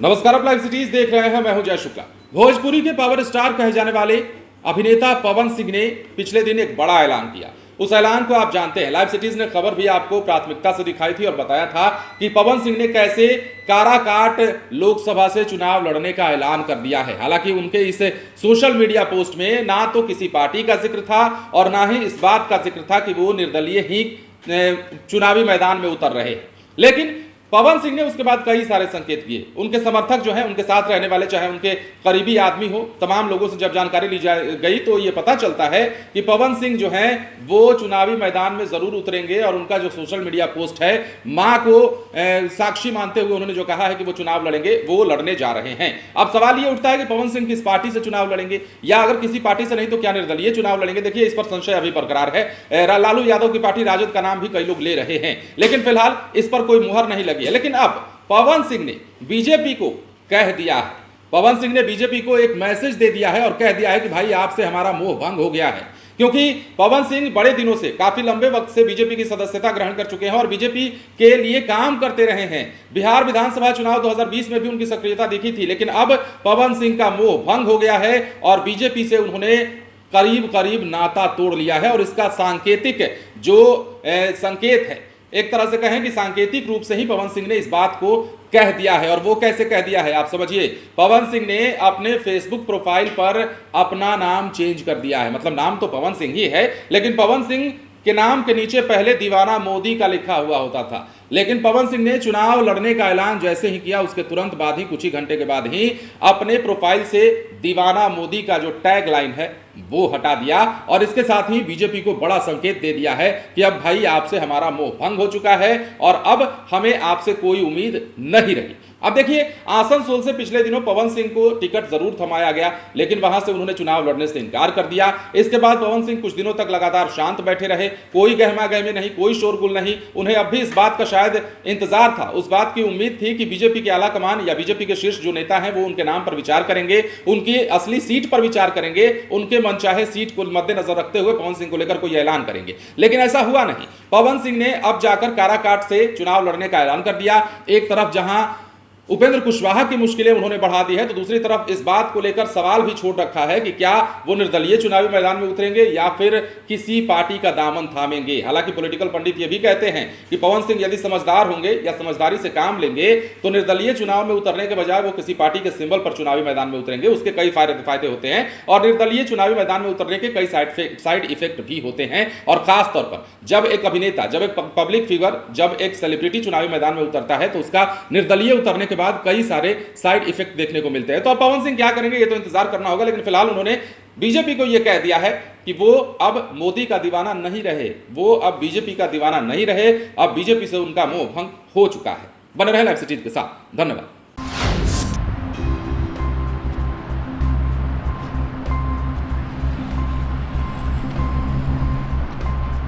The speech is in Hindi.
नमस्कार, आप लाइव सिटीज देख रहे हैं। मैं हूं जय शुक्ला। भोजपुरी के पावर स्टार कहे जाने वाले अभिनेता पवन सिंह ने पिछले दिन एक बड़ा ऐलान किया। उस ऐलान को आप जानते हैं। लाइव सिटीज ने खबर भी आपको प्राथमिकता से दिखाई थी और बताया था कि पवन सिंह ने कैसे काराकाट लोकसभा से चुनाव लड़ने का ऐलान कर दिया है। हालांकि उनके इस सोशल मीडिया पोस्ट में ना तो किसी पार्टी का जिक्र था और ना ही इस बात का जिक्र था कि वो निर्दलीय ही चुनावी मैदान में उतर रहे। लेकिन पवन सिंह ने उसके बाद कई सारे संकेत दिए। उनके समर्थक जो हैं, उनके साथ रहने वाले, चाहे उनके करीबी आदमी हो, तमाम लोगों से जब जानकारी ली गई तो ये पता चलता है कि पवन सिंह जो हैं वो चुनावी मैदान में जरूर उतरेंगे। और उनका जो सोशल मीडिया पोस्ट है, मां को साक्षी मानते हुए उन्होंने जो कहा है कि वो चुनाव लड़ेंगे, वो लड़ने जा रहे हैं। अब सवाल ये उठता है कि पवन सिंह किस पार्टी से चुनाव लड़ेंगे, या अगर किसी पार्टी से नहीं तो क्या निर्दलीय चुनाव लड़ेंगे। देखिए, इस पर संशय अभी बरकरार है। लालू यादव की पार्टी राजद का नाम भी कई लोग ले रहे हैं, लेकिन फिलहाल इस पर कोई मुहर नहीं लगी है। लेकिन अब पवन सिंह ने बीजेपी को कह दिया है, पवन सिंह ने बीजेपी को एक मैसेज दे दिया है और कह दिया है कि भाई आपसे हमारा मोह भंग हो गया है। क्योंकि पवन सिंह बड़े दिनों से, काफी लंबे वक्त से बीजेपी की सदस्यता ग्रहण कर चुके हैं और बीजेपी के लिए काम करते रहे हैं। बिहार विधानसभा चुनाव 2020 में भी उनकी सक्रियता दिखी थी, लेकिन अब पवन सिंह का मोह भंग हो गया है और बीजेपी से उन्होंने करीब करीब नाता तोड़ लिया है। और इसका सांकेतिक जो संकेत है, एक तरह से कहें कि सांकेतिक रूप से ही पवन सिंह ने इस बात को कह दिया है। और वो कैसे कह दिया है, आप समझिए। पवन सिंह ने अपने फेसबुक प्रोफाइल पर अपना नाम चेंज कर दिया है। मतलब नाम तो पवन सिंह ही है, लेकिन पवन सिंह के नाम के नीचे पहले दीवाना मोदी का लिखा हुआ होता था। लेकिन पवन सिंह ने चुनाव लड़ने का ऐलान जैसे ही किया, उसके तुरंत बाद ही, कुछ ही घंटे के बाद ही, अपने प्रोफाइल से दीवाना मोदी का जो टैग लाइन है वो हटा दिया। और इसके साथ ही बीजेपी को बड़ा संकेत दे दिया है कि अब भाई आपसे हमारा मोह भंग हो चुका है और अब हमें आपसे कोई उम्मीद नहीं रही। अब देखिए, आसनसोल से पिछले दिनों पवन सिंह को टिकट जरूर थमाया गया, लेकिन वहां से उन्होंने चुनाव लड़ने से इनकार कर दिया। इसके बाद पवन सिंह कुछ दिनों तक लगातार शांत बैठे रहे, कोई गहमा गहमी नहीं, कोई शोरगुल नहीं। उन्हें अब भी इस बात का शायद इंतजार था, उस बात की उम्मीद थी कि बीजेपी के आला कमान या बीजेपी के शीर्ष जो नेता हैं वो उनके नाम पर विचार करेंगे, उनकी असली सीट पर विचार करेंगे, उनके मनचाहे सीट को मद्देनजर रखते हुए पवन सिंह को लेकर कोई ऐलान करेंगे। लेकिन ऐसा हुआ नहीं। पवन सिंह ने अब जाकर काराकाट से चुनाव लड़ने का ऐलान कर दिया। एक तरफ जहां उपेंद्र कुशवाहा की मुश्किलें उन्होंने बढ़ा दी है, तो दूसरी तरफ इस बात को लेकर सवाल भी छोड़ रखा है कि क्या वो निर्दलीय चुनावी मैदान में उतरेंगे या फिर किसी पार्टी का दामन थामेंगे। हालांकि पॉलिटिकल पंडित ये भी कहते हैं कि पवन सिंह यदि समझदार होंगे या समझदारी से काम लेंगे तो निर्दलीय चुनाव में उतरने के बजाय वो किसी पार्टी के सिंबल पर चुनावी मैदान में उतरेंगे। उसके कई फायदे होते हैं और निर्दलीय चुनावी मैदान में उतरने के कई साइड इफेक्ट भी होते हैं। और खासतौर पर जब एक अभिनेता, जब एक पब्लिक फिगर, जब एक सेलिब्रिटी चुनावी मैदान में उतरता है तो उसका निर्दलीय उतरने के बाद कई सारे साइड इफेक्ट देखने को मिलते हैं। तो अब पवन सिंह क्या करेंगे ये तो इंतजार करना होगा। लेकिन फिलहाल उन्होंने बीजेपी को यह कह दिया है कि वो अब मोदी का दीवाना नहीं रहे, वो अब बीजेपी का दीवाना नहीं रहे। अब बीजेपी से उनका मोह भंग हो चुका है। बने रहे लाइव सिटीज के साथ। धन्यवाद।